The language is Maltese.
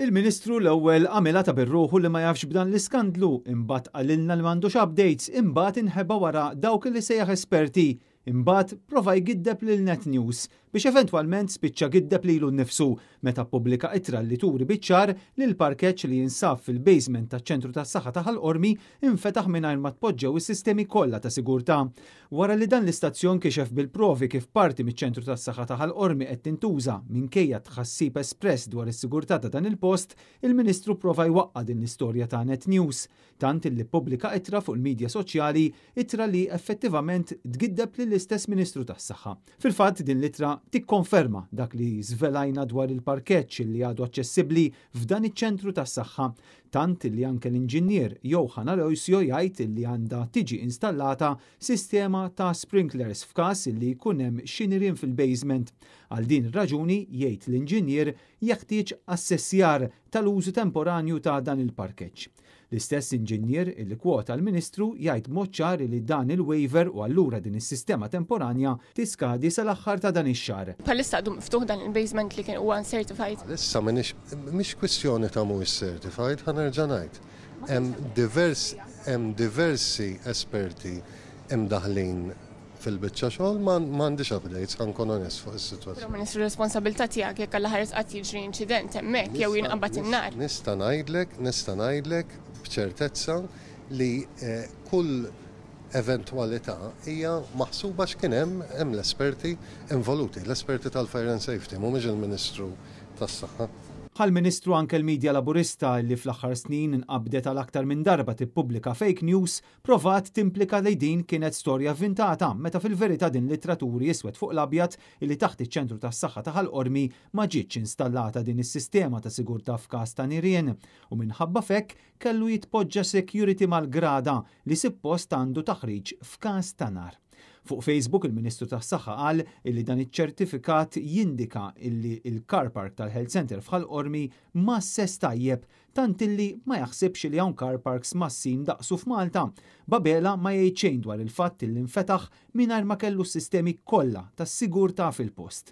Il-Ministru l-ewwel għamilha ta' birruħu li ma jafx b'dan l-iskandlu, imbagħad qalilna li m'għandux updates, imbagħad inħeba wara dawk li sejjaħ esperti, imbagħad prova jgiddeb lil Net News biex eventwalment spiċċa giddeb lilu nnifsu meta ppubblika ittra li turi biċ-ċar li l-parkeġġ li jinsab fil-basement taċ-ċentru tas-saħħa ta' Ħallqormi infetaħ mingħajr ma tpoġġew is-sistemi kollha ta' sigurtà. Wara li dan l-istazzjon kixef bil-provi kif parti miċ-ċentru tas-saħħa ta' Ħallqormi qed tintuża minkejja tħassib espress dwar is-sigurtà ta' dan il-post, il-Ministru prova jwaqqa' din l-istorja ta' Net News, tant illi ppubblika ittra fuq il-midja soċjali ittra li effettivament tgiddeb lill-istess Ministru tas-Saħħa. Fil-fatt din l-ittra tikkonferma dak li żvelajna dwar il-parkeġġ li għadu aċċessibbli f'dan iċ-ċentru tas-saħħa, tant li anke l-inġinier Johan Aloisio jgħid li għandha tiġi installata sistema ta' sprinklers f'każ li jkun hemm xi nirien fil-basement. Għal din ir-raġuni jgħid l-inġinier jeħtieġ assessjar tal-użu temporanju ta' dan il-parkeġġ. L-istess inġinier li kwota l-Ministru jgħid mod ċar li dan il-waiver u allura din is-sistema temporanja tiskadi sal-aħħar ta' dan ix-xahar. Bħalissa għadu miftuħ dan il-basement li kien huwa uncertified. Issa mhix kwistjoni ta' mhuwiex certified, ħanerġa' ngħid. Hemm diversi esperti imdaħlin fil-biċċa xogħol m'għandix updates ħankun onest fuq is-sitwazzjoni. Ministru responsabilità tiegħek jekk alla ħares qatt jiġri inċident hemmhekk jew jinqabad in-nar. Nista' ngħidlek b'ċertezza li kull eventwalità hija maħsuba x'kien hemm l-esperti involuti, l-esperti tal-Fire and Safety, mhumiex il-Ministru tas-Saħħa. Għal-Ministru anke l-Midja Laburista li fl-aħħar snin inqabdet għal aktar minn darba tippubblika fake news provat timplika li din kienet storja avvintata meta fil-verità din l-ittraturi jiswed fuq l-abjad li taħt iċ-ċentru tas-saħħa ta' Ħallqormi ma ġietx installata din is-sistema ta' sigurtà f'każ ta' nirien u minħabba fekk kellu jitpoġġa security mal-grada li suppost għandu taħriġ f'każ ta' nar. Fuq Facebook il-Ministru tas-Saħħa qal illi dan iċ-ċertifikat jindika illi il-car park tal-Health Center f'Ħallqormi ma ssess tajjeb tant illi ma jaħsibx li hawn car parks massin daqsu f'Malta. Babela ma jgħid xejn dwar il-fatt illi infetaħ mingħajr ma kellu s-sistemi kollha tas-sigurtà fil-post.